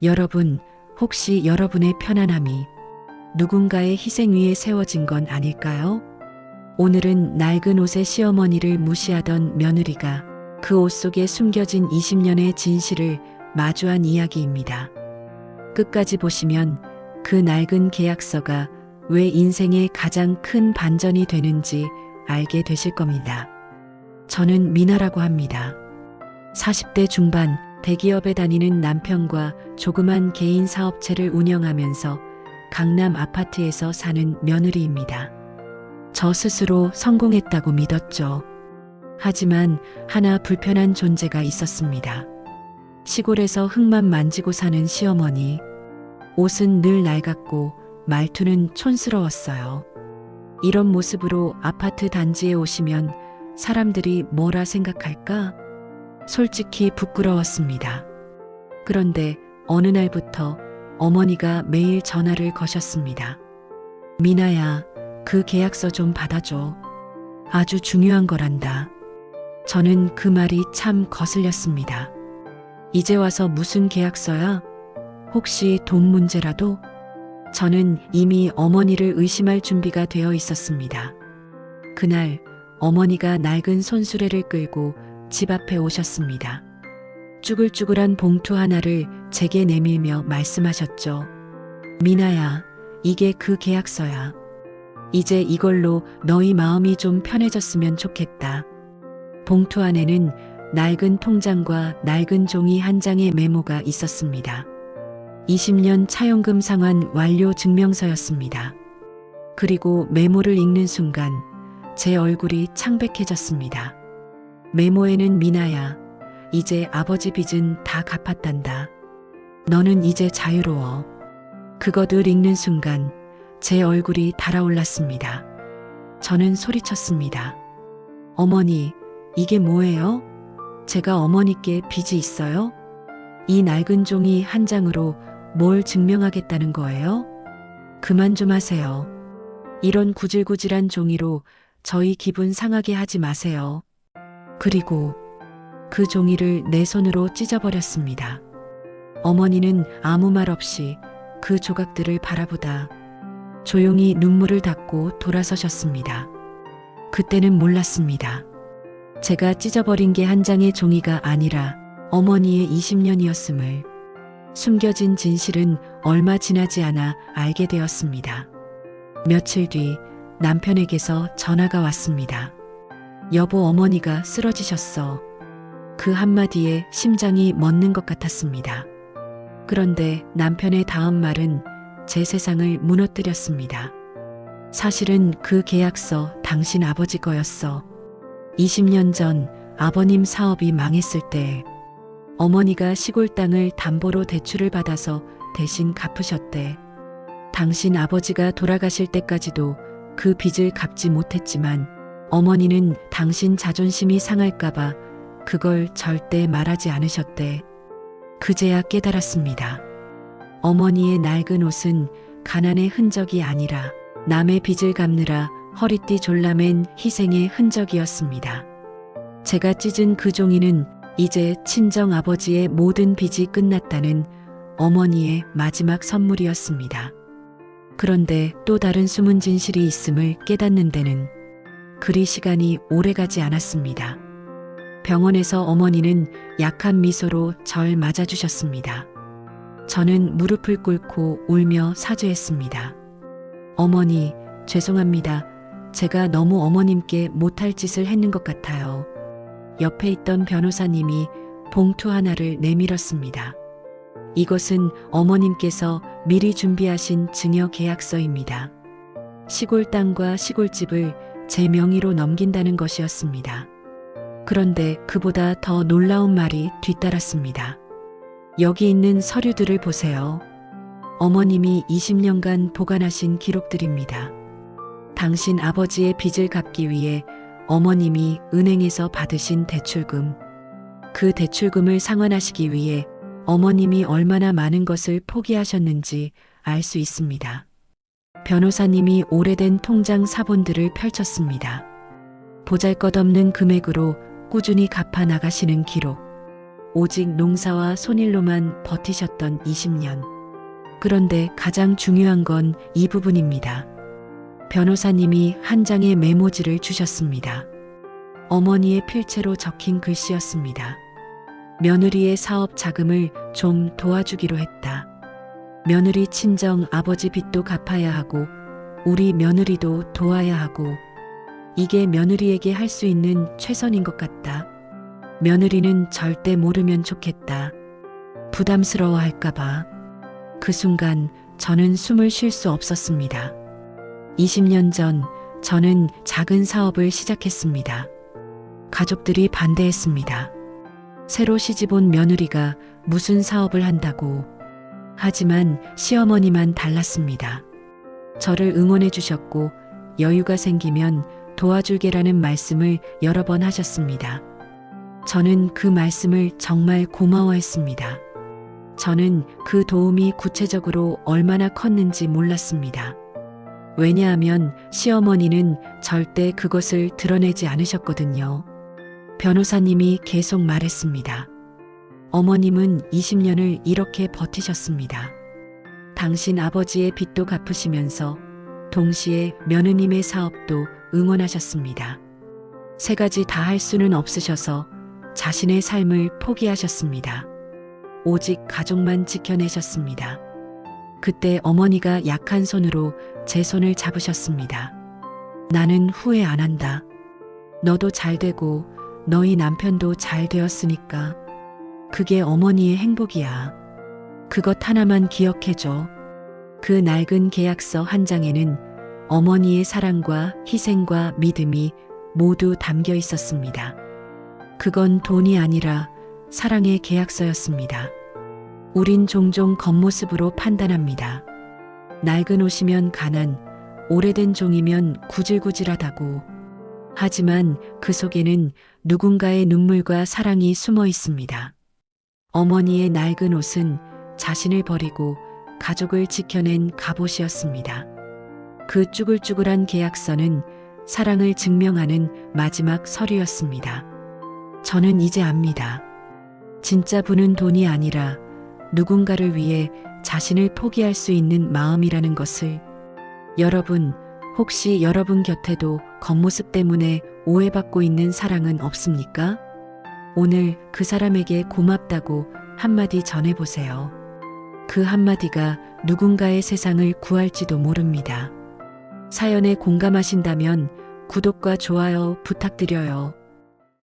여러분, 혹시 여러분의 편안함이 누군가의 희생 위에 세워진 건 아닐까요? 오늘은 낡은 옷의 시어머니를 무시하던 며느리가 그 옷 속에 숨겨진 20년의 진실을 마주한 이야기입니다. 끝까지 보시면 그 낡은 계약서가 왜 인생의 가장 큰 반전이 되는지 알게 되실 겁니다. 저는 미나라고 합니다. 40대 중반 대기업에 다니는 남편과 조그만 개인 사업체를 운영하면서 강남 아파트에서 사는 며느리입니다. 저 스스로 성공했다고 믿었죠. 하지만 하나 불편한 존재가 있었습니다. 시골에서 흙만 만지고 사는 시어머니. 옷은 늘 낡았고 말투는 촌스러웠어요. 이런 모습으로 아파트 단지에 오시면 사람들이 뭐라 생각할까? 솔직히 부끄러웠습니다. 그런데 어느 날부터 어머니가 매일 전화를 거셨습니다. 미나야, 그 계약서 좀 받아줘. 아주 중요한 거란다. 저는 그 말이 참 거슬렸습니다. 이제 와서 무슨 계약서야? 혹시 돈 문제라도? 저는 이미 어머니를 의심할 준비가 되어 있었습니다. 그날 어머니가 낡은 손수레를 끌고 집 앞에 오셨습니다. 쭈글쭈글한 봉투 하나를 제게 내밀며 말씀하셨죠. 미나야, 이게 그 계약서야. 이제 이걸로 너희 마음이 좀 편해졌으면 좋겠다. 봉투 안에는 낡은 통장과 낡은 종이 한 장의 메모가 있었습니다. 20년 차용금 상환 완료 증명서였습니다. 그리고 메모를 읽는 순간 제 얼굴이 창백해졌습니다. 메모에는 미나야, 이제 아버지 빚은 다 갚았단다. 너는 이제 자유로워. 그것을 읽는 순간 제 얼굴이 달아올랐습니다. 저는 소리쳤습니다. 어머니, 이게 뭐예요? 제가 어머니께 빚이 있어요? 이 낡은 종이 한 장으로 뭘 증명하겠다는 거예요? 그만 좀 하세요. 이런 구질구질한 종이로 저희 기분 상하게 하지 마세요. 그리고 그 종이를 내 손으로 찢어버렸습니다. 어머니는 아무 말 없이 그 조각들을 바라보다 조용히 눈물을 닦고 돌아서셨습니다. 그때는 몰랐습니다. 제가 찢어버린 게 한 장의 종이가 아니라 어머니의 20년이었음을. 숨겨진 진실은 얼마 지나지 않아 알게 되었습니다. 며칠 뒤 남편에게서 전화가 왔습니다. 여보, 어머니가 쓰러지셨어. 그 한마디에 심장이 멎는 것 같았습니다. 그런데 남편의 다음 말은 제 세상을 무너뜨렸습니다. 사실은 그 계약서 당신 아버지 거였어. 20년 전 아버님 사업이 망했을 때 어머니가 시골 땅을 담보로 대출을 받아서 대신 갚으셨대. 당신 아버지가 돌아가실 때까지도 그 빚을 갚지 못했지만 어머니는 당신 자존심이 상할까봐 그걸 절대 말하지 않으셨대. 그제야 깨달았습니다. 어머니의 낡은 옷은 가난의 흔적이 아니라 남의 빚을 갚느라 허리띠 졸라맨 희생의 흔적이었습니다. 제가 찢은 그 종이는 이제 친정 아버지의 모든 빚이 끝났다는 어머니의 마지막 선물이었습니다. 그런데 또 다른 숨은 진실이 있음을 깨닫는 데는 그리 시간이 오래가지 않았습니다. 병원에서 어머니는 약한 미소로 절 맞아주셨습니다. 저는 무릎을 꿇고 울며 사죄했습니다. 어머니, 죄송합니다. 제가 너무 어머님께 못할 짓을 했는 것 같아요. 옆에 있던 변호사님이 봉투 하나를 내밀었습니다. 이것은 어머님께서 미리 준비하신 증여 계약서입니다. 시골 땅과 시골집을 제 명의로 넘긴다는 것이었습니다. 그런데 그보다 더 놀라운 말이 뒤따랐습니다. 여기 있는 서류들을 보세요. 어머님이 20년간 보관하신 기록들입니다. 당신 아버지의 빚을 갚기 위해 어머님이 은행에서 받으신 대출금, 그 대출금을 상환하시기 위해 어머님이 얼마나 많은 것을 포기하셨는지 알 수 있습니다. 변호사님이 오래된 통장 사본들을 펼쳤습니다. 보잘것없는 금액으로 꾸준히 갚아 나가시는 기록. 오직 농사와 손일로만 버티셨던 20년. 그런데 가장 중요한 건 이 부분입니다. 변호사님이 한 장의 메모지를 주셨습니다. 어머니의 필체로 적힌 글씨였습니다. 며느리의 사업 자금을 좀 도와주기로 했다. 며느리 친정 아버지 빚도 갚아야 하고 우리 며느리도 도와야 하고 이게 며느리에게 할 수 있는 최선인 것 같다. 며느리는 절대 모르면 좋겠다. 부담스러워 할까봐. 그 순간 저는 숨을 쉴 수 없었습니다. 20년 전 저는 작은 사업을 시작했습니다. 가족들이 반대했습니다. 새로 시집온 며느리가 무슨 사업을 한다고. 하지만 시어머니만 달랐습니다. 저를 응원해 주셨고 여유가 생기면 도와줄게라는 말씀을 여러 번 하셨습니다. 저는 그 말씀을 정말 고마워했습니다. 저는 그 도움이 구체적으로 얼마나 컸는지 몰랐습니다. 왜냐하면 시어머니는 절대 그것을 드러내지 않으셨거든요. 변호사님이 계속 말했습니다. 어머님은 20년을 이렇게 버티셨습니다. 당신 아버지의 빚도 갚으시면서 동시에 며느님의 사업도 응원하셨습니다. 세 가지 다 할 수는 없으셔서 자신의 삶을 포기하셨습니다. 오직 가족만 지켜내셨습니다. 그때 어머니가 약한 손으로 제 손을 잡으셨습니다. 나는 후회 안 한다. 너도 잘 되고 너희 남편도 잘 되었으니까. 그게 어머니의 행복이야. 그것 하나만 기억해줘. 그 낡은 계약서 한 장에는 어머니의 사랑과 희생과 믿음이 모두 담겨 있었습니다. 그건 돈이 아니라 사랑의 계약서였습니다. 우린 종종 겉모습으로 판단합니다. 낡은 옷이면 가난, 오래된 종이면 구질구질하다고. 하지만 그 속에는 누군가의 눈물과 사랑이 숨어 있습니다. 어머니의 낡은 옷은 자신을 버리고 가족을 지켜낸 갑옷이었습니다. 그 쭈글쭈글한 계약서는 사랑을 증명하는 마지막 서류였습니다. 저는 이제 압니다. 진짜 부는 돈이 아니라 누군가를 위해 자신을 포기할 수 있는 마음이라는 것을. 여러분, 혹시 여러분 곁에도 겉모습 때문에 오해받고 있는 사랑은 없습니까? 오늘 그 사람에게 고맙다고 한마디 전해보세요. 그 한마디가 누군가의 세상을 구할지도 모릅니다. 사연에 공감하신다면 구독과 좋아요 부탁드려요.